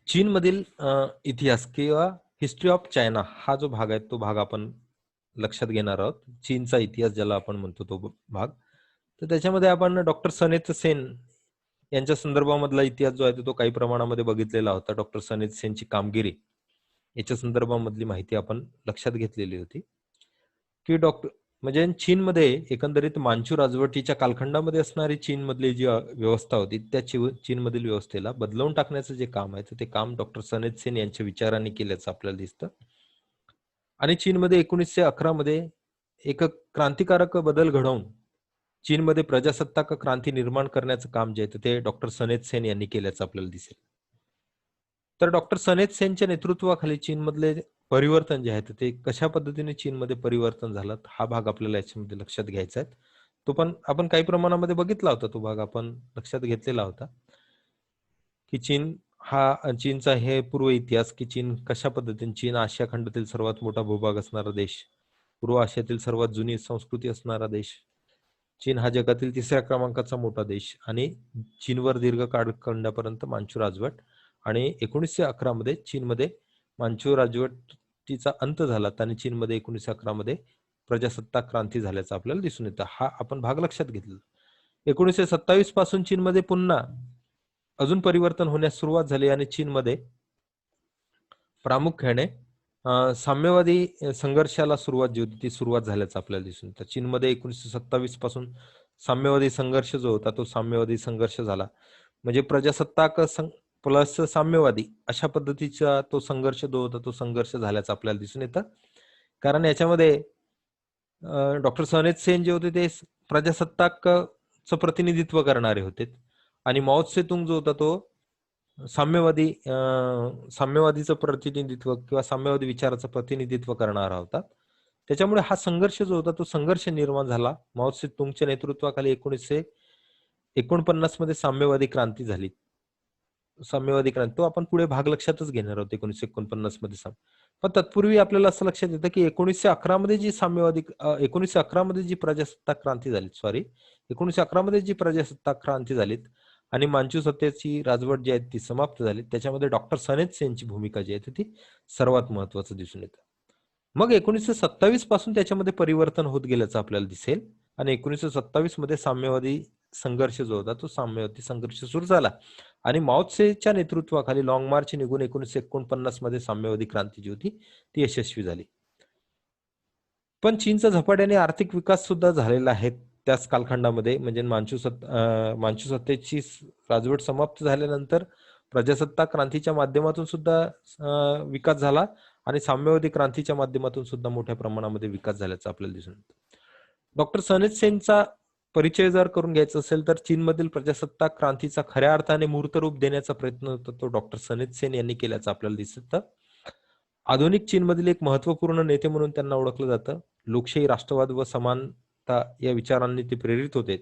चीनमधील इतिहास किंवा हिस्ट्री ऑफ चायना हा जो भाग आहे तो भाग आपण लक्षात घेणार आहोत. चीनचा इतिहास ज्याला आपण म्हणतो तो भाग. तर त्याच्यामध्ये आपण डॉक्टर सनेत सेन यांच्या संदर्भामधला इतिहास जो आहे तो काही प्रमाणामध्ये बघितलेला होता. डॉक्टर सनेत सेनची कामगिरी याच्या संदर्भामधली माहिती आपण लक्षात घेतलेली होती की म्हणजे चीनमध्ये एकंदरीत मांचू राजवटीच्या कालखंडामध्ये असणारी चीनमधली जी व्यवस्था होती त्या चीनमधील व्यवस्थेला बदलवून टाकण्याचं जे काम आहे ते काम डॉक्टर सनेत सेन यांच्या विचारांनी केल्याचं आपल्याला दिसतं. आणि चीनमध्ये 1911 मध्ये एक क्रांतिकारक बदल घडवून चीनमध्ये प्रजासत्ताक क्रांती निर्माण करण्याचं काम जे आहे ते डॉक्टर सनेत सेन यांनी केल्याचं आपल्याला दिसेल. तर डॉक्टर सनेत सेनच्या नेतृत्वाखाली चीनमधले परिवर्तन जे आहे ते कशा पद्धतीने चीनमध्ये परिवर्तन झालं हा भाग आपल्याला याच्यामध्ये लक्षात घ्यायचा आहे. तो पण आपण काही प्रमाणामध्ये बघितला होता, तो भाग आपण लक्षात घेतलेला होता की चीनचा हे पूर्व इतिहास की चीन कशा पद्धतीने चीन आशिया खंडातील सर्वात मोठा भूभाग असणारा देश, पूर्व आशियातील सर्वात जुनी संस्कृती असणारा देश, चीन हा जगातील 3ऱ्या क्रमांकाचा मोठा देश आणि चीनवर दीर्घ कालखंडापर्यंत मांचू राजवट आणि 1911 मध्ये चीनमध्ये मांचू राजवटीचा अंत झाला आणि चीनमध्ये 1911 मध्ये प्रजासत्ताक क्रांती झाल्याचं आपल्याला दिसून येतं. हा आपण भाग लक्षात घेतला. 1927 पासून चीनमध्ये पुन्हा अजून परिवर्तन होण्यास सुरुवात झाली आणि चीनमध्ये प्रामुख्याने साम्यवादी संघर्षाला सुरुवात जी होती ती सुरुवात झाल्याचं आपल्याला दिसून येतं. चीनमध्ये 1927 पासून साम्यवादी संघर्ष जो होता तो साम्यवादी संघर्ष झाला. म्हणजे प्रजासत्ताक प्लस साम्यवादी अशा पद्धतीचा तो संघर्ष जो होता तो संघर्ष झाल्याचं आपल्याला दिसून येतं. कारण याच्यामध्ये डॉक्टर सनेत सेन जे होते ते प्रजासत्ताकचं प्रतिनिधित्व करणारे होते आणि माओ त्से-तुंग जो होता तो साम्यवादीचं प्रतिनिधित्व किंवा साम्यवादी विचाराचं प्रतिनिधित्व करणारा होता. त्याच्यामुळे हा संघर्ष जो होता तो संघर्ष निर्माण झाला. माओ त्से-तुंगच्या नेतृत्वाखाली 1949 मध्ये साम्यवादी क्रांती झाली. साम्यवादी क्रांती तो आपण पुढे भाग लक्षातच घेणार आहोत 1949 मध्ये. पण तत्पूर्वी आपल्याला असं लक्षात येतं की 1911 मध्ये जी 1911 मध्ये जी प्रजासत्ताक क्रांती झाली 1911 मध्ये जी प्रजासत्ताक क्रांती झालीत आणि मांचू सत्तेची राजवट जी आहे ती समाप्त झाली, त्याच्यामध्ये डॉक्टर सनेत सेनची भूमिका जी आहे ती सर्वात महत्वाचं दिसून येतं. मग 1927 पासून त्याच्यामध्ये परिवर्तन होत गेल्याचं आपल्याला दिसेल आणि 1927 मध्ये साम्यवादी संघर्ष जो होता तो साम्यवादी संघर्ष सुरू झाला आणि माओ त्सेच्या नेतृत्वाखाली लॉंग मार्च निघून 1949 मध्ये साम्यवादी क्रांती जी होती ती यशस्वी झाली. पण चीनचा झपाट्याने आर्थिक विकास सुद्धा झालेला आहे त्याच कालखंडामध्ये. म्हणजे मांचू सत्तेची राजवट समाप्त झाल्यानंतर प्रजासत्ताक क्रांतीच्या माध्यमातून सुद्धा विकास झाला आणि साम्यवादी क्रांतीच्या माध्यमातून सुद्धा मोठ्या प्रमाणामध्ये विकास झाल्याचं आपल्याला दिसून येतं. डॉक्टर सनेत सेनचा परिचय जर करून घ्यायचा असेल तर चीनमधील प्रजासत्ताक क्रांतीचा खऱ्या अर्थाने मूर्तरूप देण्याचा प्रयत्न होता तो डॉक्टर सनेत सेन यांनी केल्याचं आपल्याला दिसतं. आधुनिक चीनमधील एक महत्वपूर्ण नेते म्हणून त्यांना ओळखलं जातं. लोकशाही, राष्ट्रवाद व समानता या विचारांनी ते प्रेरित होते.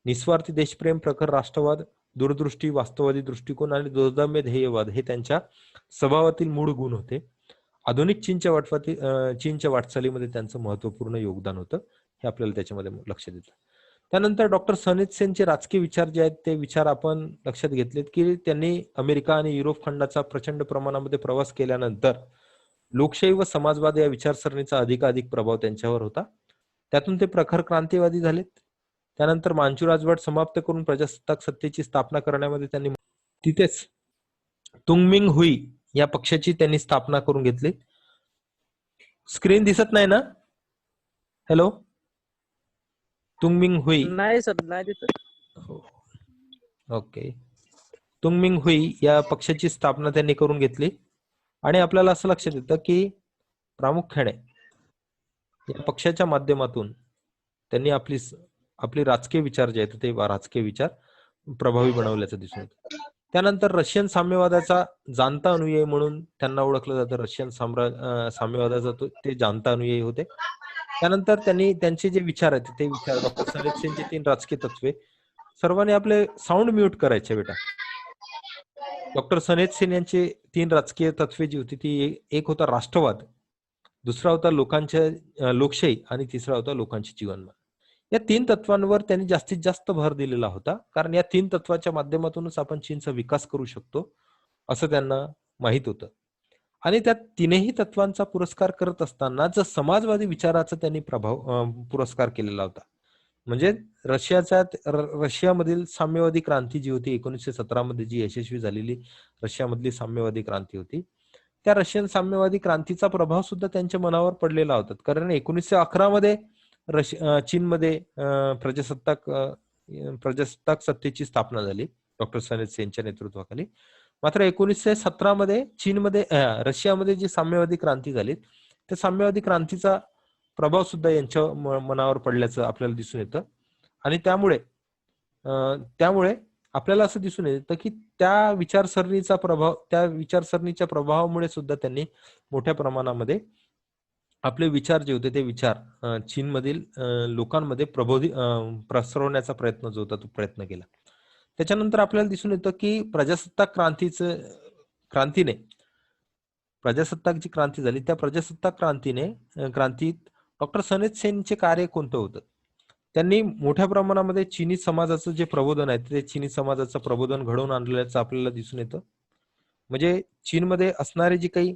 निस्वार्थी देशप्रेम, प्रखर राष्ट्रवाद, दूरदृष्टी, वास्तववादी दृष्टिकोन आणि दुर्दम्य ध्येयवाद हे त्यांच्या स्वभावातील मूळ गुण होते. आधुनिक चीनच्या वाटचालीमध्ये त्यांचं महत्वपूर्ण योगदान होतं हे आपल्याला त्याच्यामध्ये लक्षात येतं. त्यानंतर डॉक्टर सनेत सेनचे राजकीय विचार जे आहेत ते विचार आपण लक्षात घेतलेत की त्यांनी अमेरिका आणि युरोप खंडाचा प्रचंड प्रमाणामध्ये प्रवास केल्यानंतर लोकशाही व समाजवाद या विचारसरणीचा अधिकाधिक प्रभाव त्यांच्यावर होता. त्यातून ते प्रखर क्रांतिवादी झालेत. त्यानंतर मांचू राजवट समाप्त करून प्रजासत्ताक सत्तेची स्थापना करण्यामध्ये त्यांनी तिथेच तुंगमिंग हुई या पक्षाची त्यांनी स्थापना करून घेतली. स्क्रीन दिसत नाही ना? हॅलो, तुंगमिंग हुई नाही सर, नाही दिसत. ओके. तुंगमिंग हुई या पक्षाची स्थापना त्यांनी करून घेतली आणि आपल्याला असं लक्षात येतं की प्रामुख्याने या पक्षाच्या माध्यमातून त्यांनी आपली राजकीय विचार जे आहेत ते राजकीय विचार प्रभावी बनवल्याचं दिसून येतं. त्यानंतर रशियन साम्यवादाचा जाणता अनुयायी म्हणून त्यांना ओळखलं जातं. रशियन साम्यवादाचा ते जाणता अनुयायी होते. त्यानंतर त्यांनी त्यांचे जे विचार आहेत ते विचार डॉक्टर सनेत सेनचे 3 राजकीय तत्वे. सर्वांनी आपले साऊंड म्यूट करायचे बेटा. डॉक्टर सनेत सेन यांचे 3 राजकीय तत्वे जी होती ती एक होता राष्ट्रवाद, दुसरा होता लोकशाही आणि तिसरा होता लोकांचे जीवनमान. या 3 तत्वांवर त्यांनी जास्तीत जास्त भर दिलेला होता. कारण या 3 तत्वाच्या माध्यमातूनच आपण चीनचा विकास करू शकतो असं त्यांना माहित होतं. आणि त्या तीनही तत्वांचा पुरस्कार करत असताना जर समाजवादी विचाराचा त्यांनी पुरस्कार केलेला होता. म्हणजे रशियामधील साम्यवादी क्रांती जी होती 1917 मध्ये जी यशस्वी झालेली रशियामधली साम्यवादी क्रांती होती, त्या रशियन साम्यवादी क्रांतीचा प्रभाव सुद्धा त्यांच्या मनावर पडलेला होता. कारण 1911 मध्ये चीनमध्ये प्रजासत्ताक सत्तेची स्थापना झाली डॉक्टर सन यत सेनच्या नेतृत्वाखाली. मात्र 1917 मध्ये रशियामध्ये जी साम्यवादी क्रांती झाली, त्या साम्यवादी क्रांतीचा प्रभाव सुद्धा यांच्या मनावर पडल्याचं आपल्याला दिसून येतं. आणि त्यामुळे आपल्याला असं दिसून येतं की त्या विचारसरणीच्या प्रभावामुळे सुद्धा त्यांनी मोठ्या प्रमाणामध्ये आपले विचार जे होते ते विचार चीनमधील लोकांमध्ये प्रसरवण्याचा प्रयत्न जो होता तो प्रयत्न केला. त्याच्यानंतर आपल्याला दिसून येतं की प्रजासत्ताक जी क्रांती झाली त्या प्रजासत्ताक क्रांतीत डॉक्टर सन यत सेनचे कार्य कोणतं होतं? त्यांनी मोठ्या प्रमाणामध्ये चीनी समाजाचं जे प्रबोधन आहे ते चीनी समाजाचं प्रबोधन घडवून आणल्याचं आपल्याला दिसून येतं. म्हणजे चीनमध्ये असणारी जी काही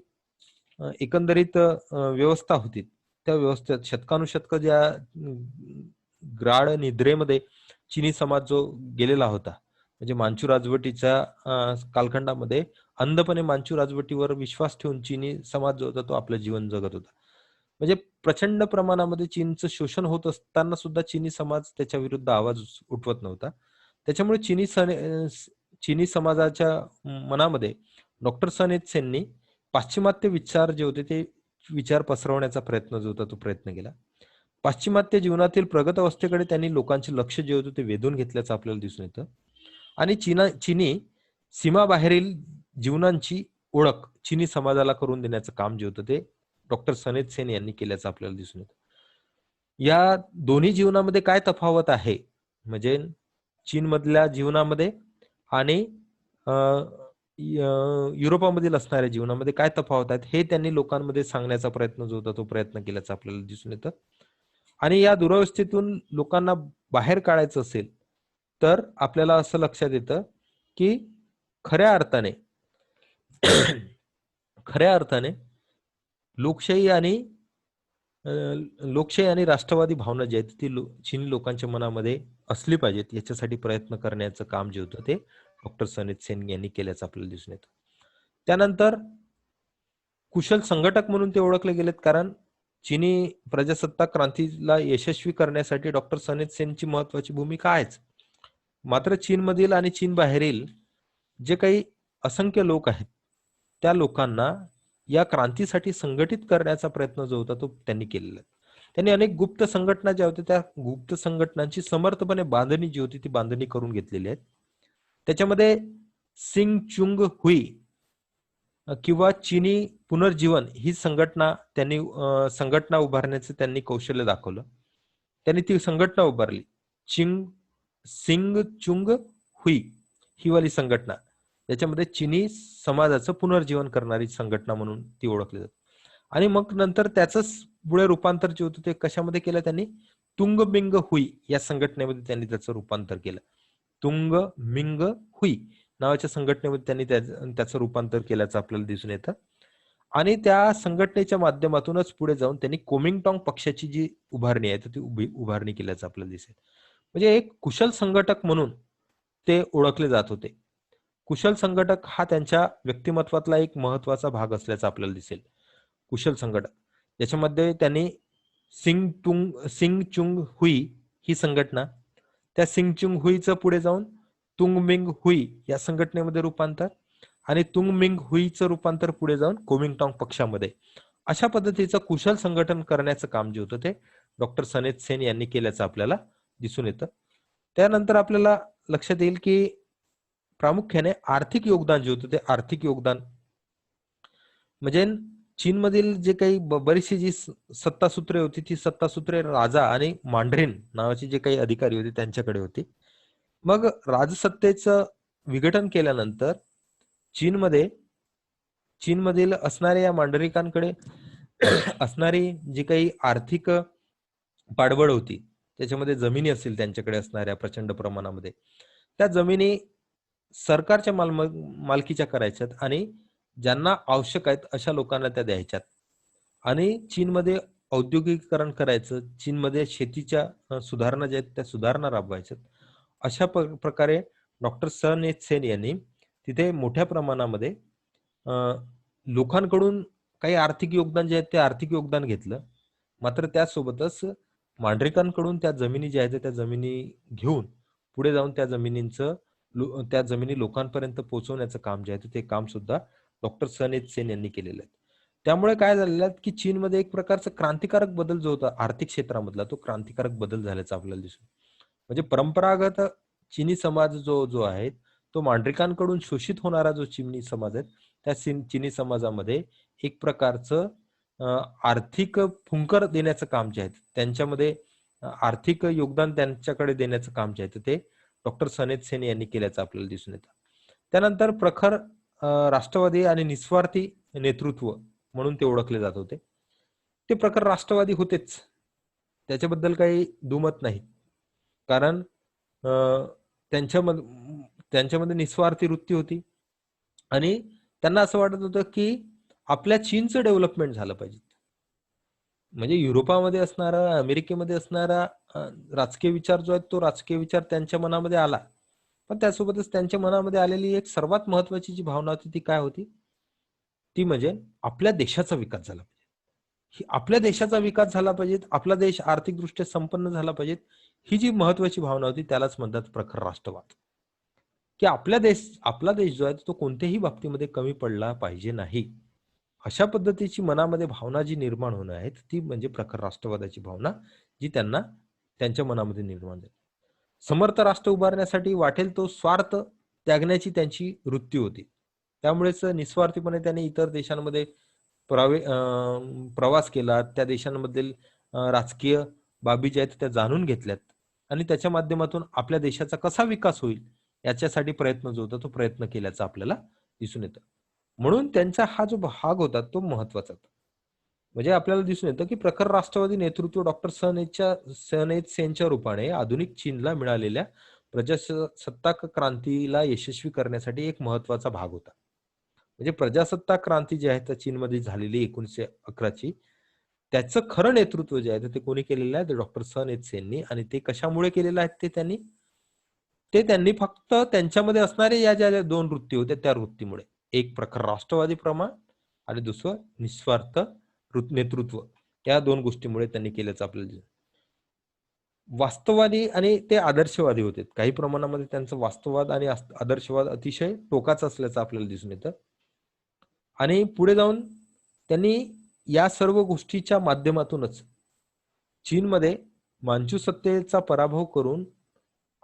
एकंदरीत व्यवस्था होती, त्या व्यवस्थेत शतकानुशतक ज्या ग्राड निद्रेमध्ये चीनी समाज जो गेलेला होता, म्हणजे मांचू राजवटीच्या कालखंडामध्ये अंधपणे मांचू राजवटीवर विश्वास ठेवून चीनी समाज जो होता तो आपलं जीवन जगत होता. म्हणजे प्रचंड प्रमाणामध्ये चीनचं शोषण होत असताना सुद्धा चीनी समाज त्याच्या विरुद्ध आवाज उठवत नव्हता. त्याच्यामुळे चीनी समाजाच्या मनामध्ये डॉक्टर सन यत सेननी पाश्चिमात्य विचार जे होते ते विचार पसरवण्याचा प्रयत्न जो होता तो प्रयत्न केला. पाश्चिमात्य जीवनातील प्रगत अवस्थेकडे त्यांनी लोकांचे लक्ष जे होतं ते वेधून घेतल्याचं आपल्याला दिसून येतं. आणि चीनी सीमाबाहेरील जीवनांची ओळख चीनी समाजाला करून देण्याचं काम जे होतं ते डॉक्टर सन यत सेन यांनी केल्याचं आपल्याला दिसून येतं. या दोन्ही जीवनामध्ये काय तफावत आहे, म्हणजे चीनमधल्या जीवनामध्ये आणि युरोपामधील असणाऱ्या जीवनामध्ये काय तफावत आहेत हे त्यांनी लोकांमध्ये सांगण्याचा प्रयत्न जो होता तो प्रयत्न केल्याचं आपल्याला दिसून येतं. आणि या दुरावस्थेतून लोकांना बाहेर काढायचं असेल तर आपल्याला असं लक्षात येतं की खऱ्या अर्थाने लोकशाही आणि राष्ट्रवादी भावना जी आहेत ती चीनी लोकांच्या मनामध्ये असली पाहिजेत, याच्यासाठी प्रयत्न करण्याचं काम जे होतं ते डॉक्टर सन यत सेन यांनी केल्याचं आपल्याला दिसून येतं. त्यानंतर कुशल संघटक म्हणून ते ओळखले गेलेत, कारण चीनी प्रजासत्ताक क्रांतीला यशस्वी करण्यासाठी डॉक्टर सन यत सेनची महत्वाची भूमिका आहेच. मात्र चीनमधील आणि चीन बाहेरील जे काही असंख्य लोक आहेत त्या लोकांना या क्रांतीसाठी संघटित करण्याचा प्रयत्न जो होता तो त्यांनी केलेला. त्यांनी अनेक गुप्त संघटना ज्या होत्या त्या गुप्त संघटनांची समर्थपणे बांधणी जी होती ती बांधणी करून घेतलेली आहे. त्याच्यामध्ये सिंग चुंग हुई किंवा चीनी पुनर्जीवन ही संघटना उभारण्याचं त्यांनी कौशल्य दाखवलं. त्यांनी ती संघटना उभारली, सिंग चुंग हुई ही वाली संघटना, त्याच्यामध्ये चीनी समाजाचं पुनर्जीवन करणारी संघटना म्हणून ती ओळखली जाते. आणि मग नंतर त्याचंच पुढे रूपांतर जे होतं ते कशामध्ये केलं त्यांनी, तुंग मिंग हुई या संघटनेमध्ये त्यांनी त्याचं रूपांतर केलं. तुंग मिंग हुई नावाच्या संघटनेमध्ये त्यांनी त्याचं रूपांतर केल्याचं आपल्याला दिसून येतं. आणि त्या संघटनेच्या माध्यमातूनच पुढे जाऊन त्यांनी कोमिंगटाँग पक्षाची जी उभारणी आहे ती उभारणी केल्याचं आपल्याला दिसेल. म्हणजे एक कुशल संघटक म्हणून ते ओळखले जात होते. कुशल संघटक हा त्यांच्या व्यक्तिमत्वातला एक महत्वाचा भाग असल्याचं आपल्याला दिसेल. कुशल संघटक याच्यामध्ये त्यांनी सिंग चुंग हुई ही संघटना, त्या सिंग चुंग हुईचं पुढे जाऊन तुंग मिंग हुई या संघटनेमध्ये रूपांतर, आणि तुंग मिंग हुईचं रूपांतर पुढे जाऊन कोमिंगटाँग पक्षामध्ये, अशा पद्धतीचं कुशल संघटन करण्याचं काम जे होतं ते डॉक्टर सन यत सेन यांनी केल्याचं आपल्याला दिसून येतं. त्यानंतर आपल्याला लक्षात येईल की प्रामुख्याने आर्थिक योगदान जे होतं ते आर्थिक योगदान म्हणजे चीनमधील जे काही बरीचशी जी सत्तासूत्रे होती ती सत्तासूत्रे राजा आणि मांड्रिन नावाचे जे काही अधिकारी होते त्यांच्याकडे होती. मग राजसत्तेचं विघटन केल्यानंतर चीनमधील असणाऱ्या या मांडलिकांकडे असणारी जी काही आर्थिक पाठबळ होती, त्याच्यामध्ये जमिनी असतील त्यांच्याकडे असणाऱ्या प्रचंड प्रमाणामध्ये, त्या जमिनी सरकारच्या मालकीच्या करायच्यात आणि ज्यांना आवश्यक आहेत अशा लोकांना त्या द्यायच्यात. आणि चीनमध्ये औद्योगिकीकरण करायचं, चीनमध्ये शेतीच्या सुधारणा ज्या आहेत त्या सुधारणा राबवायच्यात. अशा प्रकारे डॉक्टर सन एच सेन यांनी तिथे मोठ्या प्रमाणामध्ये अ, लोकांकडून काही आर्थिक योगदान जे आहे ते आर्थिक योगदान घेतलं. मात्र त्यासोबतच मांडलिकांकडून त्या जमिनी ज्या आहेत त्या जमिनी घेऊन पुढे जाऊन त्या जमिनी लोकांपर्यंत पोहोचवण्याचं काम जे आहे ते काम सुद्धा डॉक्टर सन एच सेन यांनी केलेलं आहे. त्यामुळे काय झालेलं आहे की चीनमध्ये एक प्रकारचा क्रांतिकारक बदल जो होता आर्थिक क्षेत्रामधला तो क्रांतिकारक बदल झाल्याचा आपल्याला दिसून. म्हणजे परंपरागत चीनी समाज जो जो आहे तो मांडलिकांकडून शोषित होणारा जो चीनी समाज आहे त्या चीनी समाजामध्ये एक प्रकारचं आर्थिक फुंकर देण्याचं काम जे आहे त्यांच्यामध्ये आर्थिक योगदान त्यांच्याकडे देण्याचं काम जे आहे ते डॉक्टर सन एच सेन यांनी केल्याचं आपल्याला दिसून येतं. त्यानंतर प्रखर राष्ट्रवादी आणि निस्वार्थी नेतृत्व म्हणून ते ओळखले जात होते. ते प्रखर राष्ट्रवादी होतेच, त्याच्याबद्दल काही दुमत नाही. कारण त्यांच्यामध्ये निस्वार्थी वृत्ती होती आणि त्यांना असं वाटत होतं की आपल्या चीनचं डेव्हलपमेंट झालं पाहिजे. म्हणजे युरोपामध्ये असणारा, अमेरिकेमध्ये असणारा राजकीय विचार जो आहे तो राजकीय विचार त्यांच्या मनामध्ये आला. पण त्यासोबतच त्यांच्या मनामध्ये आलेली एक सर्वात महत्वाची जी भावना होती ती काय होती? ती म्हणजे आपल्या देशाचा विकास झाला पाहिजे. ही आपल्या देशाचा विकास झाला पाहिजे, आपला देश आर्थिकदृष्ट्या संपन्न झाला पाहिजे. ही जी महत्वाची भावना होती त्यालाच म्हणतात प्रखर राष्ट्रवाद. की आपला देश जो आहे तो कोणत्याही बाबतीमध्ये कमी पडला पाहिजे नाही. अशा पद्धतीची मनामध्ये भावना जी निर्माण होणं आहे ती म्हणजे प्रखर राष्ट्रवादाची भावना जी त्यांना त्यांच्या मनामध्ये निर्माण झाली. समर्थ राष्ट्र उभारण्यासाठी वाटेल तो स्वार्थ त्यागण्याची त्यांची वृत्ती होती. त्यामुळेच निस्वार्थीपणे त्यांनी इतर देशांमध्ये प्रवास केला. त्या देशांमधील राजकीय बाबी ज्या आहेत त्या जाणून घेतल्यात आणि त्याच्या माध्यमातून आपल्या देशाचा कसा विकास होईल याच्यासाठी प्रयत्न जो होता तो प्रयत्न केल्याचा आपल्याला दिसून येतं. म्हणून त्यांचा हा जो भाग होता तो महत्वाचा होता. म्हणजे आपल्याला दिसून येतं की प्रखर राष्ट्रवादी नेतृत्व डॉक्टर सन एच सेनच्या रूपाने आधुनिक चीनला मिळालेल्या प्रजासत्ताक क्रांतीला यशस्वी करण्यासाठी एक महत्वाचा भाग होता. म्हणजे प्रजासत्ताक क्रांती जी आहे चीनमध्ये झालेली 1911ची त्याचं खरं नेतृत्व जे आहे ते कोणी केलेलं आहे? ते डॉक्टर सन एच सेननी. आणि ते कशामुळे केलेलं आहे ते त्यांनी फक्त त्यांच्यामध्ये असणारे या ज्या दोन वृत्ती होत्या त्या वृत्तीमुळे. एक प्रखर राष्ट्रवादी प्रमाण आणि दुसरं निस्वार्थ नेतृत्व या दोन गोष्टीमुळे त्यांनी केल्याचं आपल्याला वास्तववादी आणि ते आदर्शवादी होते. काही प्रमाणामध्ये त्यांचा वास्तववाद आणि आदर्शवाद अतिशय टोकाचा असल्याचं आपल्याला दिसून येतं. आणि पुढे जाऊन त्यांनी या सर्व गोष्टीच्या माध्यमातूनच चीनमध्ये मांचू सत्तेचा पराभव करून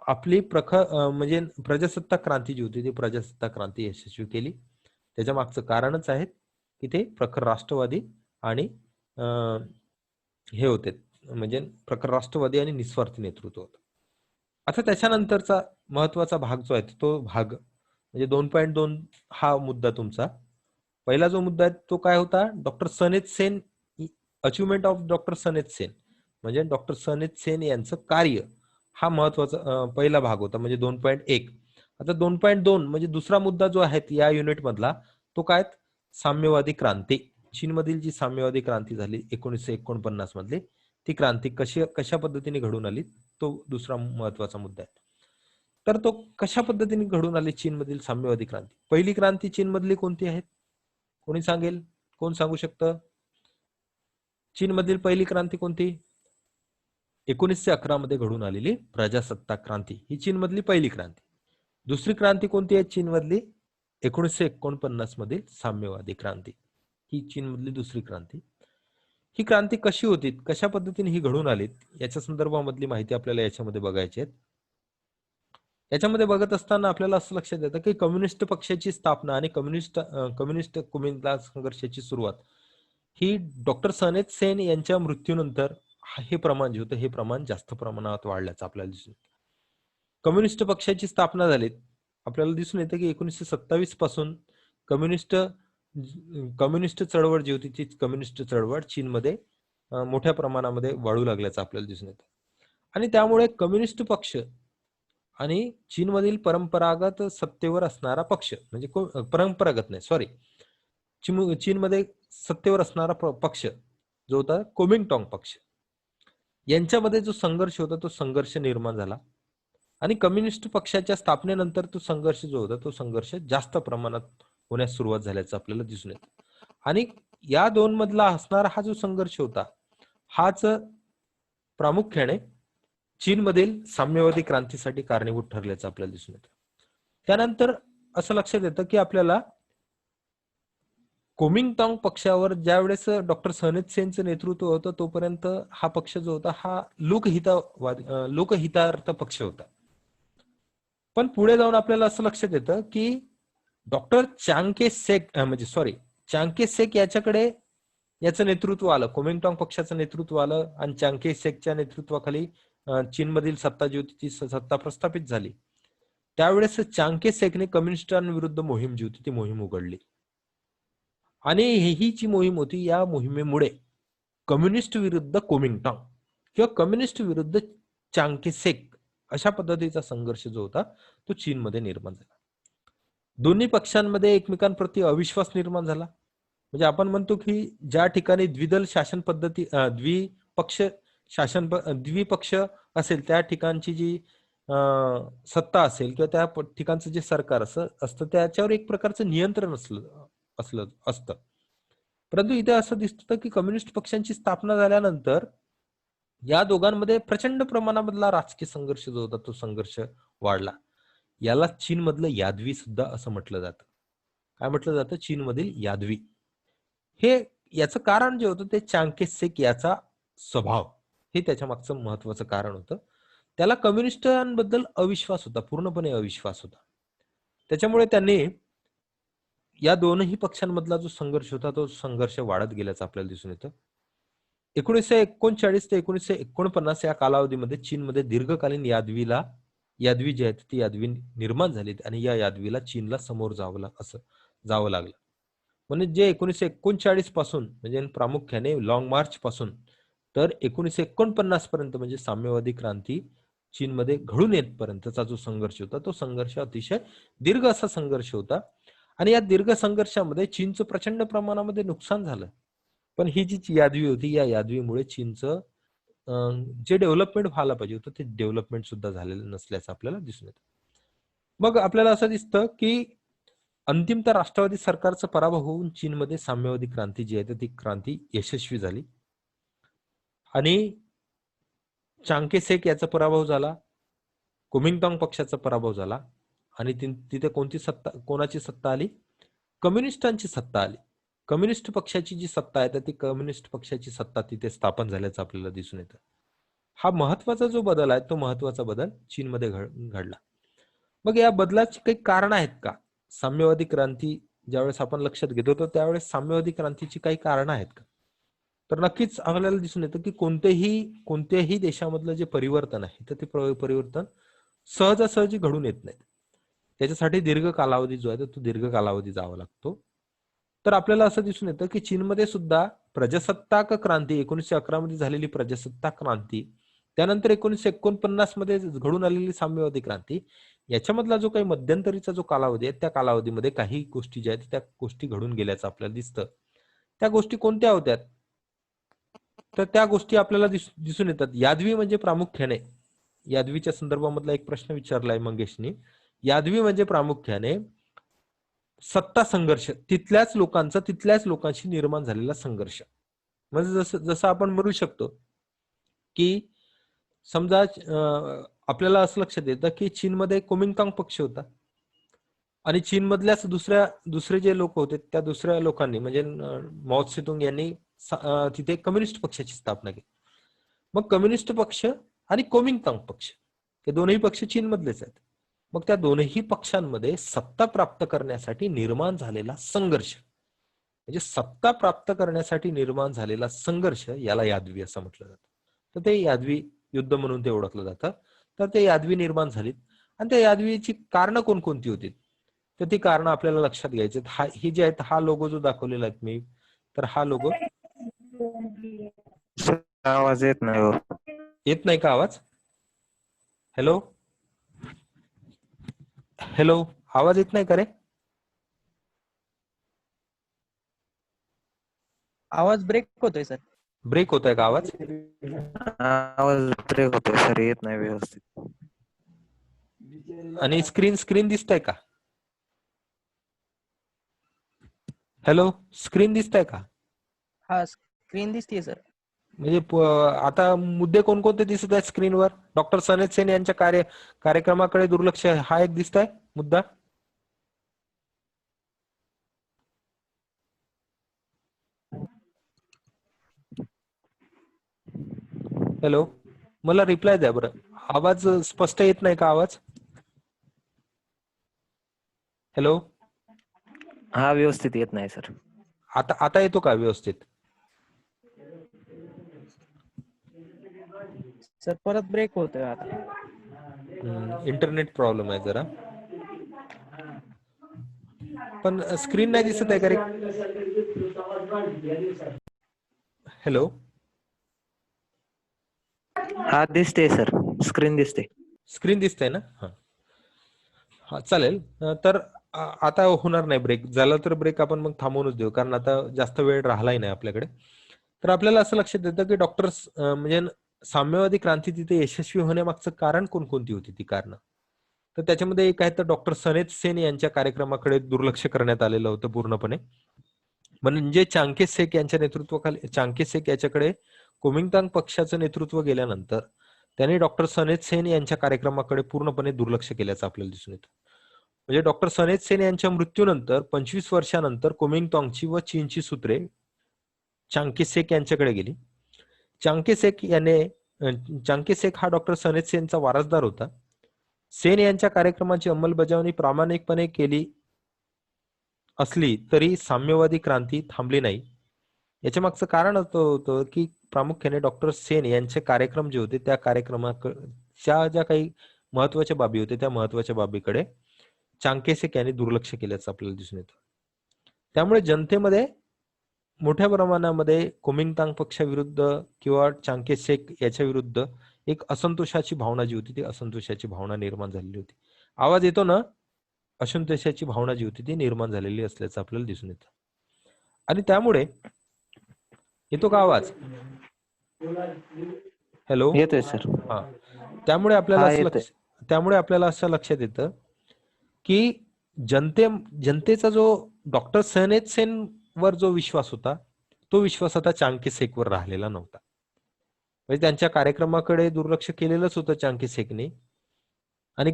आपली म्हणजे प्रजासत्ताक क्रांती जी होती ती प्रजासत्ताक क्रांती यशस्वी केली. त्याच्या मागचं कारणच आहे की ते प्रखर राष्ट्रवादी आणि हे होते म्हणजे प्रखर राष्ट्रवादी आणि निस्वार्थी नेतृत्व होतं. आता त्याच्यानंतरचा महत्वाचा भाग जो आहे तो भाग म्हणजे 2.2 हा मुद्दा तुमचा. पहिला जो मुद्दा आहे तो काय होता? डॉक्टर सन H Sen achievement of doctor सन एच सेन म्हणजे डॉक्टर सन एच सेन यांचं कार्य हा महत्वाचा पहिला भाग होता म्हणजे 2.1. आता 2.2 म्हणजे दुसरा मुद्दा जो आहे या युनिट मधला तो काय? साम्यवादी क्रांती. चीनमधील जी साम्यवादी क्रांती झाली 1949 मधली ती क्रांती कशा पद्धतीने घडून आली तो दुसरा महत्वाचा मुद्दा आहे. तर तो कशा पद्धतीने घडून आली चीनमधील साम्यवादी क्रांती? पहिली क्रांती चीनमधली कोणती आहे? कोणी सांगेल? कोण सांगू शकतं? चीनमधील पहिली क्रांती कोणती? 1911 मध्ये घडून आलेली प्रजासत्ताक क्रांती ही चीनमधली पहिली क्रांती. दुसरी क्रांती कोणती आहे चीनमधली? 1949 मधील साम्यवादी क्रांती ही चीनमधली दुसरी क्रांती. ही क्रांती कशी होती? कशा पद्धतीने ही घडून आली? याच्या संदर्भामधली माहिती आपल्याला याच्यामध्ये बघायची आहे. याच्यामध्ये बघत असताना आपल्याला असं लक्षात येतं की कम्युनिस्ट पक्षाची स्थापना आणि कम्युनिस्ट कुमिल्ला संघर्षाची सुरुवात ही डॉक्टर सन एच सेन यांच्या मृत्यूनंतर हे प्रमाण जे होतं हे प्रमाण जास्त प्रमाणात वाढल्याचं आपल्याला दिसून येतं. कम्युनिस्ट पक्षाची स्थापना झाली. आपल्याला दिसून येतं की 1927 पासून कम्युनिस्ट चळवळ जी होती ती कम्युनिस्ट चळवळ चीनमध्ये मोठ्या प्रमाणामध्ये वाढू लागल्याचं आपल्याला दिसून येतं. आणि त्यामुळे कम्युनिस्ट पक्ष आणि चीनमधील परंपरागत सत्तेवर असणारा पक्ष म्हणजे परंपरागत नाही सॉरी चीनमध्ये सत्तेवर असणारा पक्ष जो होता कोमिंगटॉंग पक्ष, यांच्यामध्ये जो संघर्ष होता तो संघर्ष निर्माण झाला आणि कम्युनिस्ट पक्षाच्या स्थापनेनंतर तो संघर्ष जो होता तो संघर्ष जास्त प्रमाणात होण्यास सुरुवात झाल्याचं आपल्याला दिसून येतं. आणि या दोन मधला असणारा हा जो संघर्ष होता हाच प्रामुख्याने चीनमधील साम्यवादी क्रांतीसाठी कारणीभूत ठरल्याचं आपल्याला दिसून येतं. त्यानंतर असं लक्षात येतं की आपल्याला कोमिंगटॉंग पक्षावर ज्यावेळेस डॉक्टर सनेत सेनचं नेतृत्व होतं तोपर्यंत हा पक्ष जो होता हा लोकहितार्थ पक्ष होता. पण पुढे जाऊन आपल्याला असं लक्षात येतं की डॉक्टर चांगके सेक याच्याकडे याचं नेतृत्व आलं, कोमिंगटॉंग पक्षाचं नेतृत्व आलं आणि चांगके सेकच्या नेतृत्वाखाली चीनमधील सत्ता जी होती ती सत्ता प्रस्थापित झाली. त्यावेळेस चांगके सेकने कम्युनिस्टांविरुद्ध मोहीम जी होती ती मोहीम उघडली आणि ही जी मोहीम होती या मोहिमेमुळे कम्युनिस्ट विरुद्ध कोमिंगटॉंग किंवा कम्युनिस्ट विरुद्ध चांगके सेक अशा पद्धतीचा संघर्ष जो होता तो चीनमध्ये निर्माण झाला. दोन्ही पक्षांमध्ये एकमेकांप्रती अविश्वास निर्माण झाला. म्हणजे आपण म्हणतो की ज्या ठिकाणी द्विदल शासन पद्धती द्विपक्ष असेल त्या ठिकाणची जी सत्ता असेल किंवा त्या ठिकाणचं जे सरकार असतं त्याच्यावर एक प्रकारचं नियंत्रण असतं. परंतु इथे असं दिसतं की कम्युनिस्ट पक्षांची स्थापना झाल्यानंतर या दोघांमध्ये प्रचंड प्रमाणामधला राजकीय संघर्ष जो होता तो संघर्ष वाढला. याला चीन मधलं यादवी सुद्धा असं म्हटलं जातं. काय म्हटलं जातं? चीनमधील यादवी. हे याचं कारण जे होतं ते चांगके सेक याचा स्वभाव हे त्याच्या मागचं महत्वाचं कारण होतं. त्याला कम्युनिस्टांबद्दल अविश्वास होता, पूर्णपणे अविश्वास होता. त्याच्यामुळे त्यांनी या दोनही पक्षांमधला जो संघर्ष होता तो संघर्ष वाढत गेल्याचं आपल्याला दिसून येतं. 1939 ते 1949 या कालावधीमध्ये चीनमध्ये दीर्घकालीन यादवी जी आहेत ती यादवी निर्माण झाली आणि या यादवीला चीनला समोर जावं लागलं. म्हणजे जे 1939 पासून म्हणजे प्रामुख्याने लॉंग मार्च पासून तर 1949 पर्यंत म्हणजे साम्यवादी क्रांती चीनमध्ये घडून येतपर्यंतचा जो संघर्ष होता तो संघर्ष अतिशय दीर्घ असा संघर्ष होता आणि या दीर्घ संघर्षामध्ये चीनचं प्रचंड प्रमाणामध्ये नुकसान झालं. पण ही जी यादवी होती या यादवीमुळे चीनचं जे डेव्हलपमेंट व्हायला पाहिजे होतं ते डेव्हलपमेंट सुद्धा झालेलं नसल्याचं आपल्याला दिसून येतं. मग आपल्याला असं दिसतं की अंतिमतः राष्ट्रवादी सरकारचा पराभव होऊन चीनमध्ये साम्यवादी क्रांती जी आहे ती क्रांती यशस्वी झाली आणि चांगके सेक याचा पराभव झाला, कोमिंगटॉंग पक्षाचा पराभव झाला आणि तिथे कोणाची सत्ता आली? कम्युनिस्टांची सत्ता आली. कम्युनिस्ट पक्षाची जी सत्ता आहे ती कम्युनिस्ट पक्षाची सत्ता तिथे स्थापन झाल्याचं आपल्याला दिसून येतं. हा महत्वाचा जो बदल आहे तो महत्वाचा बदल चीनमध्ये घडला. मग या बदलाची काही कारण आहेत का? साम्यवादी क्रांती ज्यावेळेस आपण लक्षात घेतो तर त्यावेळेस साम्यवादी क्रांतीची काही कारण आहेत का? तर नक्कीच आपल्याला दिसून येतं की कोणत्याही देशामधलं जे परिवर्तन आहे तर ते परिवर्तन सहजासहजी घडून येत नाही. त्याच्यासाठी दीर्घ कालावधी जो आहे तो दीर्घ कालावधी जावा लागतो. तर आपल्याला असं दिसून येतं की चीनमध्ये सुद्धा प्रजासत्ताक क्रांती 1911 मध्ये झालेली प्रजासत्ताक क्रांती त्यानंतर 1949 मध्ये घडून आलेली साम्यवादी क्रांती याच्यामधला जो काही मध्यंतरीचा जो कालावधी आहे त्या कालावधीमध्ये काही गोष्टी ज्या आहेत त्या गोष्टी घडून गेल्याचं आपल्याला दिसतं. त्या गोष्टी कोणत्या होत्या? तर त्या गोष्टी आपल्याला दिसून येतात. यादवी म्हणजे प्रामुख्याने यादवीच्या संदर्भामधला एक प्रश्न विचारलाय मंगेशनी. यादवी म्हणजे प्रामुख्याने सत्ता संघर्ष, तिथल्याच लोकांशी निर्माण झालेला संघर्ष. म्हणजे जसं आपण म्हणू शकतो की समजा आपल्याला असं लक्षात येतं की चीनमध्ये कोमिंगटॉंग पक्ष होता आणि चीनमधल्याच दुसरे जे लोक होते त्या दुसऱ्या लोकांनी म्हणजे माओ त्से-तुंग यांनी तिथे कम्युनिस्ट पक्षाची स्थापना केली. मग कम्युनिस्ट पक्ष आणि कोमिंगटॉंग पक्ष हे दोनही पक्ष चीनमधलेच आहेत. मग त्या दोनही पक्षांमध्ये सत्ता प्राप्त करण्यासाठी निर्माण झालेला संघर्ष म्हणजे सत्ता प्राप्त करण्यासाठी निर्माण झालेला संघर्ष याला यादवी असं म्हटलं जातं. तर ते यादवी युद्ध म्हणून ते ओळखलं जातं. तर ते यादवी निर्माण झालीत आणि त्या यादवीची कारणं कोणकोणती होती तर ती कारणं आपल्याला लक्षात घ्यायची. ही जी आहेत हा लोगो जो दाखवलेला आहे मी तर हा लोगो आवाज येत नाही हो. येत नाही का आवाज? हॅलो हॅलो, आवाज येत नाही का रे? आवाज ब्रेक होतोय सर. ब्रेक होतोय का आवाज? आवाज ब्रेक होतोय सर, येत नाही व्यवस्थित. आणि स्क्रीन दिसतंय का? हॅलो, स्क्रीन दिसतंय का? हा, स्क्रीन दिसतीये सर. म्हणजे आता मुद्दे कोणकोणते दिसत आहेत स्क्रीनवर? डॉक्टर सनेत सेन यांच्या कार्यक्रमाकडे दुर्लक्ष हा एक दिसतोय मुद्दा. हॅलो, मला रिप्लाय द्या बरं. आवाज स्पष्ट येत नाही का आवाज? हॅलो, हा, व्यवस्थित येत नाही सर. आता येतो का व्यवस्थित? सर परत ब्रेक होतोय आता. इंटरनेट प्रॉब्लेम आहे जरा. पण स्क्रीन नाही दिसत आहे का रे? हॅलो, हा, दिसते सर, स्क्रीन दिसते. स्क्रीन दिसतंय ना? हा चालेल. तर आता होणार नाही ब्रेक. झाला तर ब्रेक आपण मग थांबवूनच देऊ, कारण आता जास्त वेळ राहिलाही नाही आपल्याकडे. तर आपल्याला असं लक्षात येतं की म्हणजे साम्यवादी क्रांती तिथे यशस्वी होण्यामागचं कारण कोणकोणती होती ती कारणं? तर त्याच्यामध्ये एक आहे तर डॉक्टर सनेत सेन यांच्या कार्यक्रमाकडे दुर्लक्ष करण्यात आलेलं होतं पूर्णपणे. म्हणजे चांके शेख यांच्या नेतृत्वाखाली चांके शेख याच्याकडे कुमिंगतांग पक्षाचं नेतृत्व गेल्यानंतर त्यांनी डॉक्टर सनेत सेन यांच्या कार्यक्रमाकडे पूर्णपणे दुर्लक्ष केल्याचं आपल्याला दिसून येतं. म्हणजे डॉक्टर सनेत सेन यांच्या मृत्यूनंतर 25 वर्षानंतर कुमिंगतांगची व चीनची सूत्रे चांके शेख यांच्याकडे गेली. चांके शेख हा डॉक्टर सनेत सेनचा वारसदार होता. सेन यांच्या कार्यक्रमाची अंमलबजावणी प्रामाणिकपणे केली असली तरी साम्यवादी क्रांती थांबली नाही. याच्या मागचं कारण असं होतं की प्रामुख्याने डॉक्टर सेन यांचे कार्यक्रम जे होते त्या कार्यक्रमाच्या ज्या काही महत्वाच्या बाबी होत्या त्या महत्वाच्या बाबीकडे चांके शेख यांनी दुर्लक्ष केल्याचं आपल्याला दिसून येतं. त्यामुळे जनतेमध्ये मोठ्या प्रमाणामध्ये कुमिंगतांग पक्षाविरुद्ध किंवा चांके शेख याच्या विरुद्ध एक असंतोषाची भावना जी होती ती असंतोषाची भावना निर्माण झालेली होती. आवाज येतो ना? असंतोषाची भावना जी होती ती निर्माण झालेली असल्याचं आपल्याला दिसून येतं. आणि त्यामुळे येतो का आवाज? हॅलो, येतोय सर. हा. त्यामुळे आपल्याला असं लक्षात येतं की जनतेचा जो डॉक्टर सनेत सेन वर जो विश्वास होता तो विश्वास आता चांके शेखवर राहिलेला नव्हता. म्हणजे त्यांच्या कार्यक्रमाकडे दुर्लक्ष केलेलंच होतं चांके शेखने. आणि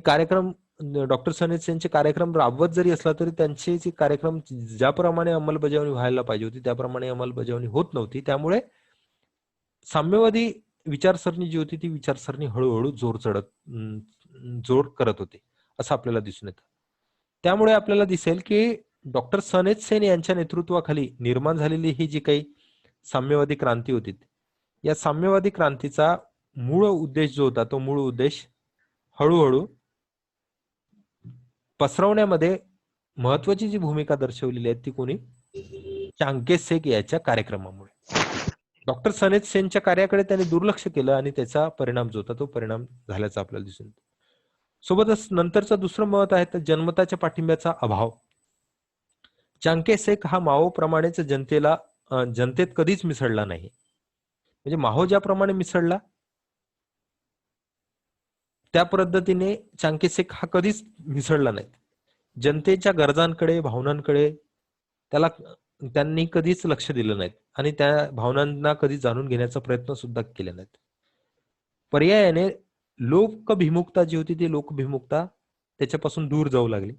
डॉक्टर सनेत सेनचे कार्यक्रम राबवत जरी असला तरी त्यांचे जे कार्यक्रम ज्याप्रमाणे अंमलबजावणी व्हायला पाहिजे होती त्याप्रमाणे अंमलबजावणी होत नव्हती. त्यामुळे साम्यवादी विचारसरणी जी होती ती विचारसरणी हळूहळू जोर करत होती असं आपल्याला दिसून येतं. त्यामुळे आपल्याला दिसेल की डॉक्टर सनेत सेन यांच्या नेतृत्वाखाली निर्माण झालेली ही जी काही साम्यवादी क्रांती होती या साम्यवादी क्रांतीचा मूळ उद्देश जो होता तो मूळ उद्देश हळूहळू पसरवण्यामध्ये महत्वाची जी भूमिका दर्शवलेली आहे ती कोणी? चांके शेख याच्या कार्यक्रमामुळे. डॉक्टर सनेत सेनच्या कार्याकडे त्यांनी दुर्लक्ष केलं आणि त्याचा परिणाम जो होता तो परिणाम झाल्याचा आपल्याला दिसून येतो. सोबतच नंतरचं दुसरं मत आहे तर जनमताच्या पाठिंब्याचा अभाव. चांके शेख हा माओ प्रमाणेच जनतेत कधीच मिसळला नाही. म्हणजे माओ ज्याप्रमाणे मिसळला त्या पद्धतीने चांके शेख हा कधीच मिसळला नाही. जनतेच्या गरजांकडे भावनांकडे त्यांनी कधीच लक्ष दिलं नाही आणि त्या भावनांना कधी जाणून घेण्याचा प्रयत्न सुद्धा केले नाहीत. पर्यायाने लोकभिमुखता जी होती ती लोकभिमुखता त्याच्यापासून दूर जाऊ लागली.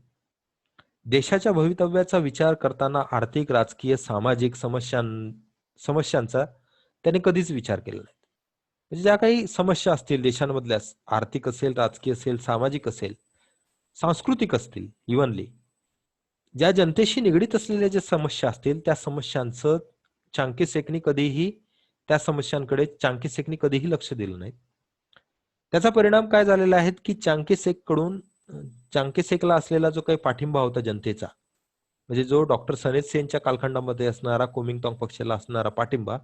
देशाच्या भवितव्याचा विचार करताना आर्थिक राजकीय सामाजिक समस्यांचा त्याने कधीच विचार केला नाही. म्हणजे ज्या काही समस्या असतील देशांमधल्या आर्थिक असेल राजकीय असेल सामाजिक असेल सांस्कृतिक असतील इव्हनली ज्या जनतेशी निगडीत असलेल्या ज्या समस्या असतील त्या समस्यांचं चांके शेखनी कधीही लक्ष दिलं नाही. त्याचा परिणाम काय झालेला आहे की चांके शेखला असलेला जो काही पाठिंबा होता जनतेचा म्हणजे जो डॉक्टर सनेत सेनच्या कालखंडामध्ये असणारा कुमिंगतांग पक्षाला असणारा पाठिंबा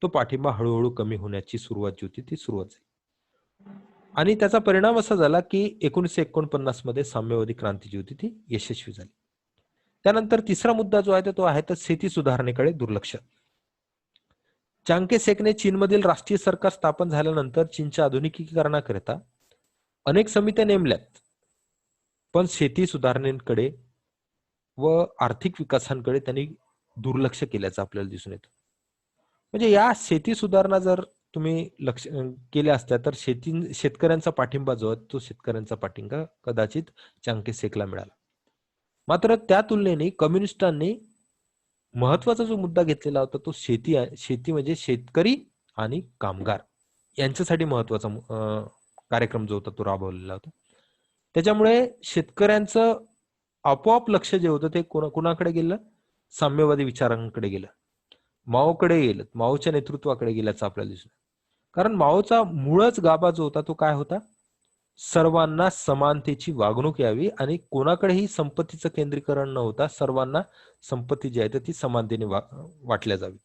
तो पाठिंबा हळूहळू कमी होण्याची सुरुवात जी होती ती सुरुवात झाली. आणि त्याचा परिणाम असा झाला की 1949 मध्ये साम्यवादी क्रांती जी होती ती यशस्वी झाली. त्यानंतर तिसरा मुद्दा जो आहे तो आहे तर शेती सुधारणेकडे दुर्लक्ष. चांगके शेकने चीनमधील राष्ट्रीय सरकार स्थापन झाल्यानंतर चीनच्या आधुनिकीकरणाकरिता अनेक समित्या नेमल्यात, पण शेती सुधारणेकडे व आर्थिक विकासांकडे त्यांनी दुर्लक्ष केल्याचं आपल्याला दिसून येतं. म्हणजे या शेती सुधारणा जर तुम्ही लक्ष केल्या असत्या तर शेतकऱ्यांचा पाठिंबा जो आहे तो शेतकऱ्यांचा पाठिंबा कदाचित चांगके शेकला मिळाला. मात्र त्या तुलनेने कम्युनिस्टांनी महत्वाचा जो मुद्दा घेतलेला होता तो शेती म्हणजे शेतकरी आणि कामगार यांच्यासाठी महत्वाचा कार्यक्रम जो होता तो राबवलेला होता. त्याच्यामुळे शेतकऱ्यांचं आपोआप लक्ष जे होतं ते कुणाकडे गेलं? साम्यवादी विचारांकडे गेलं, माओकडे गेलं, माओच्या नेतृत्वाकडे गेल्याचं आपल्याला दिसलं. कारण माओचा मूळच गाभा जो होता तो काय होता? सर्वांना समानतेची वागणूक यावी आणि कोणाकडेही संपत्तीचं केंद्रीकरण न होता सर्वांना संपत्ती जी आहे ती समानतेने वाटल्या जावी.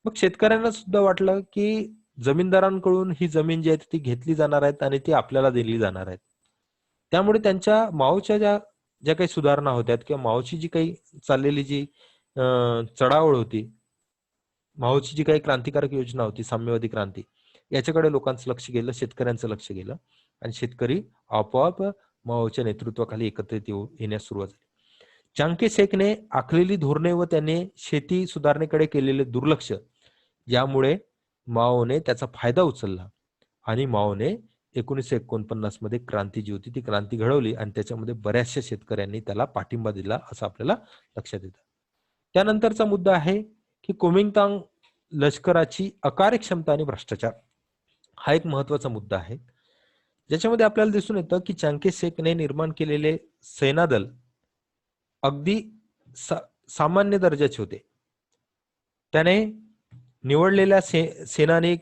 मग शेतकऱ्यांना सुद्धा वाटलं की जमीनदारांकडून ही जमीन जी आहे ती घेतली जाणार आहेत आणि ती आपल्याला दिली जाणार आहेत. त्यामुळे त्यांच्या माओच्या ज्या काही सुधारणा होत्या किंवा माओची जी काही चाललेली जी चढावळ होती, माओची जी काही क्रांतिकारक योजना होती साम्यवादी क्रांती, याच्याकडे लोकांचं लक्ष गेलं, शेतकऱ्यांचं लक्ष गेलं आणि शेतकरी आपोआप माओच्या नेतृत्वाखाली एकत्रित येण्यास सुरुवात झाली. चांगके शेकने आखलेली धोरणे व त्याने शेती सुधारणेकडे केलेले दुर्लक्ष यामुळे माओने त्याचा फायदा उचलला आणि माओने 1949 मध्ये क्रांती जी होती ती क्रांती घडवली आणि त्याच्यामध्ये बऱ्याचशा शेतकऱ्यांनी त्याला पाठिंबा दिला असं आपल्याला लक्षात येतं. त्यानंतरचा मुद्दा आहे की कुमिंगतांग लष्कराची अकार्यक्षमता आणि भ्रष्टाचार. हा एक महत्वाचा मुद्दा आहे ज्याच्यामध्ये आपल्याला दिसून येतं की चांगके शेकने निर्माण केलेले सेनादल अगदी सामान्य दर्जाचे होते. त्याने निवडलेल्या सेनानी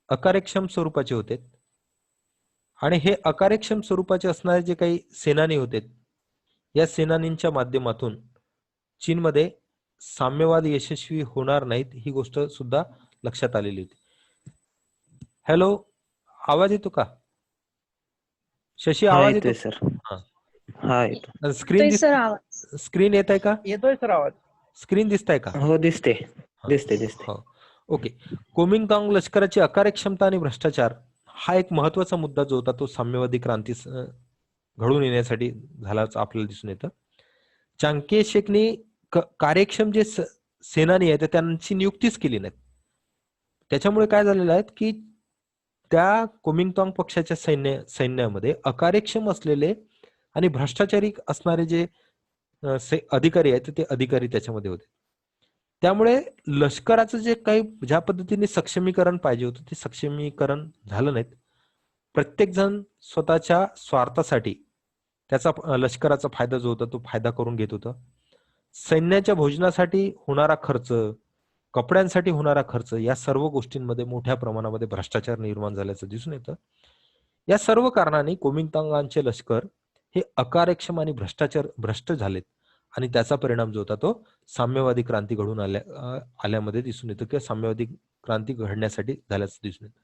अकार्यक्षम स्वरूपाचे होते आणि हे अकार्यक्षम स्वरूपाचे असणारे जे काही सेनानी होते या सेनानींच्या माध्यमातून चीनमध्ये साम्यवाद यशस्वी होणार नाहीत ही गोष्ट सुद्धा लक्षात आलेली होती. हॅलो, आवाज येतो का? शशी, आवाज येतो सर? हा येतो. स्क्रीन येत आहे का? येतोय सर आवाज. स्क्रीन दिसताय का? हो, दिसते. ओके. कुमिंगतांग लष्कराची अकार्यक्षमता आणि भ्रष्टाचार हा एक महत्वाचा मुद्दा जो होता तो साम्यवादी क्रांती घडून येण्यासाठी झाल्याचं आपल्याला दिसून येतं. चांगके शेकने कार्यक्षम जे सेनानी आहेत त्यांची नियुक्तीच केली नाही. त्याच्यामुळे काय झालेलं आहे की त्या कुमिंगतांग पक्षाच्या सैन्यामध्ये अकार्यक्षम असलेले आणि भ्रष्टाचारी असणारे जे अधिकारी आहेत ते अधिकारी त्याच्यामध्ये होते. त्यामुळे लष्कराचं जे काही ज्या पद्धतीने सक्षमीकरण पाहिजे होतं ते सक्षमीकरण झालं नाहीत. प्रत्येक जण स्वतःच्या स्वार्थासाठी त्याचा लष्कराचा फायदा जो होता तो फायदा करून घेत होता. सैन्याच्या भोजनासाठी होणारा खर्च, कपड्यांसाठी होणारा खर्च या सर्व गोष्टींमध्ये मोठ्या प्रमाणामध्ये भ्रष्टाचार निर्माण झाल्याचं दिसून येतं. या सर्व कारणांनी कुमिंगतांगांचे लष्कर हे अकार्यक्षम आणि भ्रष्ट झालेत आणि त्याचा परिणाम जो होता तो साम्यवादी क्रांती घडून आल्यामध्ये दिसून येतो किंवा साम्यवादी क्रांती घडण्यासाठी झाल्याचं दिसून येतं.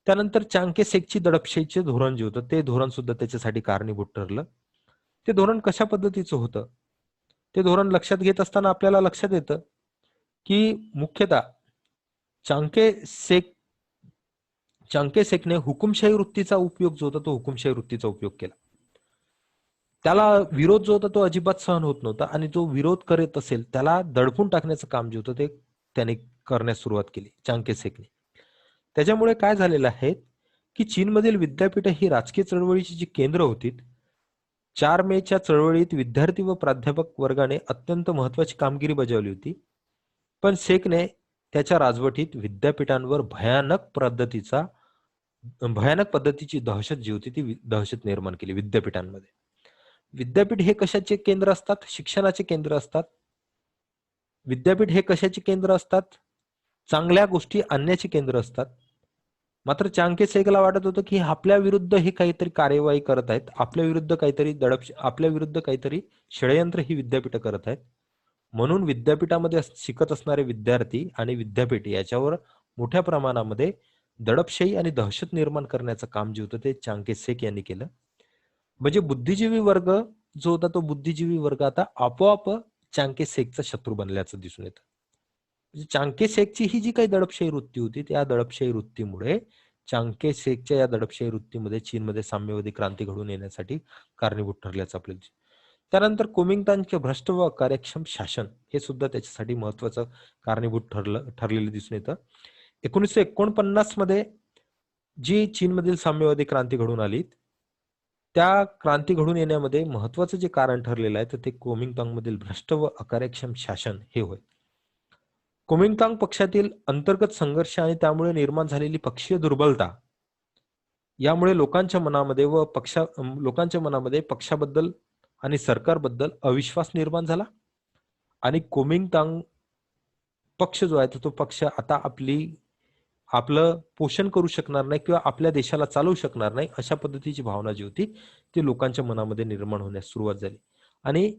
त्यानंतर चांगके शेकची दडपशाहीचे धोरण जे होतं ते धोरण सुद्धा त्याच्यासाठी कारणीभूत ठरलं. ते धोरण कशा पद्धतीचं होतं ते धोरण लक्षात घेत असताना आपल्याला लक्षात येतं की मुख्यतः चांगके शेकने हुकुमशाही वृत्तीचा उपयोग जो होता तो हुकुमशाही वृत्तीचा उपयोग केला. त्याला विरोध जो होता तो अजिबात सहन होत नव्हता आणि जो विरोध करत असेल त्याला दडपून टाकण्याचं काम जे होतं ते त्याने करण्यास सुरुवात केली चांगके शेकने. त्याच्यामुळे काय झालेलं आहे की चीनमधील विद्यापीठ ही राजकीय चळवळीची जी केंद्र होती, 4 मेच्या चळवळीत विद्यार्थी व प्राध्यापक वर्गाने अत्यंत महत्वाची कामगिरी बजावली होती. पण शेकने त्याच्या राजवटीत विद्यापीठांवर भयानक पद्धतीची दहशत जी होती ती दहशत निर्माण केली विद्यापीठांमध्ये. विद्यापीठ हे कशाचे केंद्र असतात? शिक्षणाचे केंद्र असतात. विद्यापीठ हे कशाचे केंद्र असतात? चांगल्या गोष्टी आणण्याचे केंद्र असतात. मात्र चांगके शेकला वाटत होतं की आपल्या विरुद्ध हे काहीतरी कार्यवाही करत आहेत, आपल्या विरुद्ध काहीतरी षडयंत्र ही विद्यापीठ करत आहेत. म्हणून विद्यापीठामध्ये शिकत असणारे विद्यार्थी आणि विद्यापीठ याच्यावर मोठ्या प्रमाणामध्ये दडपशाही आणि दहशत निर्माण करण्याचं काम जे होतं ते चांगके शेख यांनी केलं. म्हणजे बुद्धिजीवी वर्ग जो होता तो बुद्धिजीवी वर्ग आता आपोआप चांगके शेखचा शत्रू बनल्याचं दिसून येतं. म्हणजे चांगके शेखची ही जी काही दडपशाही वृत्ती होती त्या दडपशाही वृत्तीमुळे चांगके शेखच्या या दडपशाही वृत्तीमध्ये चीनमध्ये साम्यवादी क्रांती घडून येण्यासाठी कारणीभूत ठरल्याचं आपल्याला दिसतं. त्यानंतर कुमिंगतांचे भ्रष्ट व कार्यक्षम शासन हे सुद्धा त्याच्यासाठी महत्वाचं कारणीभूत ठरलेलं दिसून येतं. 1949 मध्ये जी चीनमधील साम्यवादी क्रांती घडून आली त्या क्रांती घडून येण्यामध्ये महत्वाचं जे कारण ठरलेलं आहे तर ते कुमिंगतांगमधील भ्रष्ट व अकार्यक्षम शासन हे होय. कुमिंगतांग पक्षातील अंतर्गत संघर्ष आणि त्यामुळे निर्माण झालेली पक्षीय दुर्बलता यामुळे लोकांच्या मनामध्ये पक्षाबद्दल आणि सरकारबद्दल अविश्वास निर्माण झाला आणि कुमिंगतांग पक्ष जो आहे तो पक्ष आता आपलं पोषण करू शकणार नाही किंवा आपल्या देशाला चालवू शकणार नाही अशा पद्धतीची भावना जी होती ती लोकांच्या मनामध्ये निर्माण होण्यास सुरुवात झाली आणि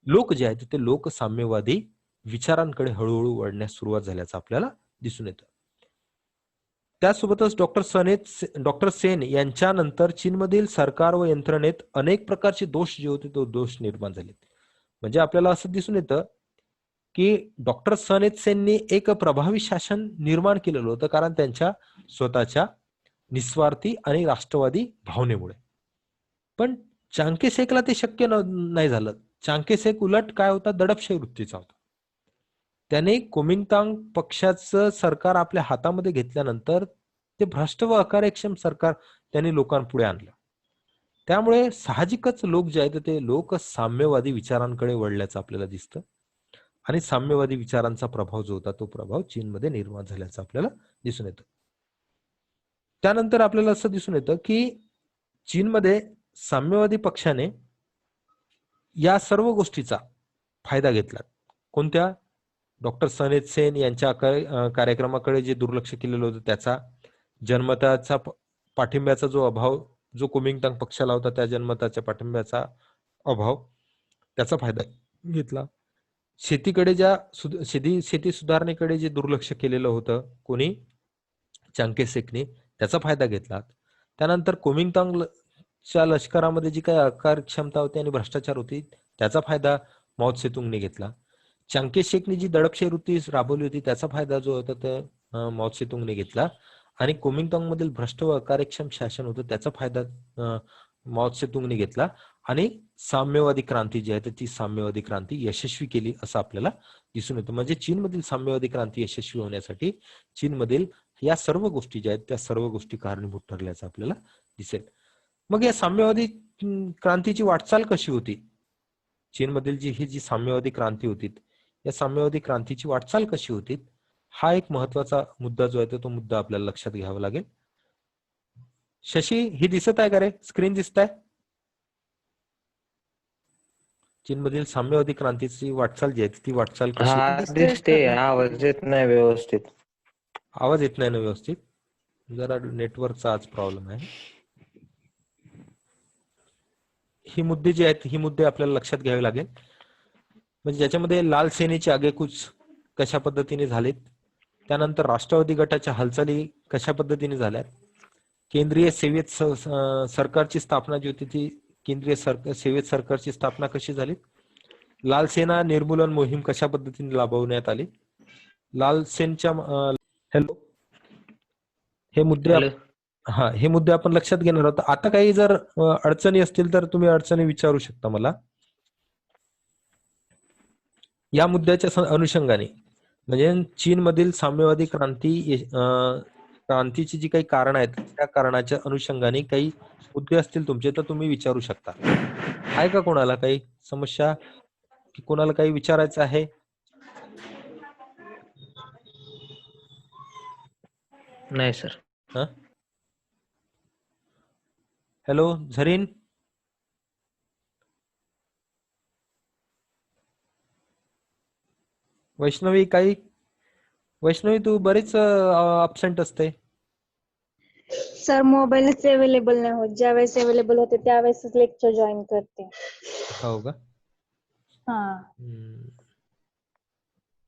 लोक जे आहेत ते लोक साम्यवादी विचारांकडे हळूहळू वळण्यास सुरुवात झाल्याचं आपल्याला दिसून येतं. त्यासोबतच डॉक्टर सेन यांच्यानंतर चीनमधील सरकार व यंत्रणेत अनेक प्रकारचे दोष जे होते तो दोष निर्माण झाले. म्हणजे आपल्याला असं दिसून येतं की डॉक्टर सन एच सेननी एक प्रभावी शासन निर्माण केलेलं होतं कारण त्यांच्या स्वतःच्या निस्वार्थी आणि राष्ट्रवादी भावनेमुळे. पण चांगके शेखला ते शक्य नाही झालं. चांगके शेख उलट काय होता दडपशाही वृत्तीचा होता. त्याने कुमिंगतांग पक्षाचं सरकार आपल्या हातामध्ये घेतल्यानंतर ते भ्रष्ट व अकार्यक्षम सरकार त्यांनी लोकांपुढे आणलं. त्यामुळे साहजिकच लोक जे आहेत ते लोक साम्यवादी विचारांकडे वळल्याचं आपल्याला दिसतं आणि साम्यवादी विचारांचा प्रभाव जो होता तो प्रभाव चीनमध्ये निर्माण झाल्याचं आपल्याला दिसून येतं. त्यानंतर आपल्याला असं दिसून येतं की चीनमध्ये साम्यवादी पक्षाने या सर्व गोष्टीचा फायदा घेतला. कोणत्या? डॉक्टर सन एच सेन यांच्या कार्यक्रमाकडे जे दुर्लक्ष केलेलं होतं त्याचा, जनमताचा पाठिंब्याचा जो अभाव जो कुमिंगतांग पक्षाला होता त्या जनमताच्या पाठिंब्याचा अभाव त्याचा फायदा घेतला. शेतीकडे शेती सुधारणेकडे जे दुर्लक्ष केलेलं होतं कोणी चांगके शेखने त्याचा फायदा घेतला. त्यानंतर कुमिंगतांगच्या लष्करामध्ये जी काही अकार्यक्षमता होती आणि भ्रष्टाचार होती त्याचा फायदा माओ त्से-तुंगने घेतला. चांगके शेखने जी दडपशाही वृत्ती राबवली होती त्याचा फायदा जो होता तो माओ त्से-तुंगने घेतला आणि कुमिंगतांग मधील भ्रष्ट व अकार्यक्षम शासन होतं त्याचा फायदा माओ त्से-तुंगने घेतला आणि साम्यवादी क्रांती जी आहे ती साम्यवादी क्रांती यशस्वी केली असं आपल्याला दिसून येतं. म्हणजे चीनमधील साम्यवादी क्रांती यशस्वी होण्यासाठी चीनमधील या सर्व गोष्टी ज्या आहेत त्या सर्व गोष्टी कारणीभूत ठरल्याचं आपल्याला दिसेल. मग या साम्यवादी क्रांतीची वाटचाल कशी होती? चीनमधील जी साम्यवादी क्रांती होती या साम्यवादी क्रांतीची वाटचाल कशी होती हा एक महत्वाचा मुद्दा जो आहे तो मुद्दा आपल्याला लक्षात घ्यावा लागेल. शशी ही दिसत आहे का रे? स्क्रीन दिसत आहे? चीनमधील साम्यवादी क्रांतीची वाटचाल जी आहे ती वाटचाल कशी? हा दिसते. आवाज येत नाही व्यवस्थित. आवाज येत नाही ना व्यवस्थित? जरा नेटवर्कचा आज प्रॉब्लेम आहे. ही मुद्दे जी आहेत ही मुद्दे आपल्याला लक्षात घ्यावे लागेल. म्हणजे ज्याच्यामध्ये लाल सेनेचे आगेकूच कशा पद्धतीने झालेत, त्यानंतर राष्ट्रवादी गटाच्या हालचाली कशा पद्धतीने झाल्या, केंद्रीय सेवेत सरकारची स्थापना जी होती ती केंद्रीय सेवेत सरकारची स्थापना कशी झाली, लाल सेना निर्मूलन मोहीम कशा पद्धतीने राबवण्यात आली, लाल सेनच्या हॅलो हे मुद्दे आपण लक्षात घेणार आहोत. आता काही जर अडचणी असतील तर तुम्ही अडचणी विचारू शकता मला. या मुद्द्याच्या अनुषंगाने म्हणजे चीनमधील साम्यवादी क्रांतीची जी काही कारण आहेत त्या कारणाच्या अनुषंगाने काही मुद्दे असतील तुमचे तर तुम्ही विचारू शकता. आहे का कोणाला काही समस्या की कोणाला काही विचारायचं आहे? नाही सर. हॅलो झरीन, वैष्णवी तू बरेच अब्सेंट असते. सर मोबाईलच अवेलेबल नाही होत. ज्या वेळेस अवेलेबल होते त्यावेळेसच लेक्चर जॉईन करते. हो का? हा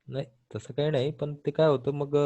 नाही तसं काही नाही पण ते काय होतं मग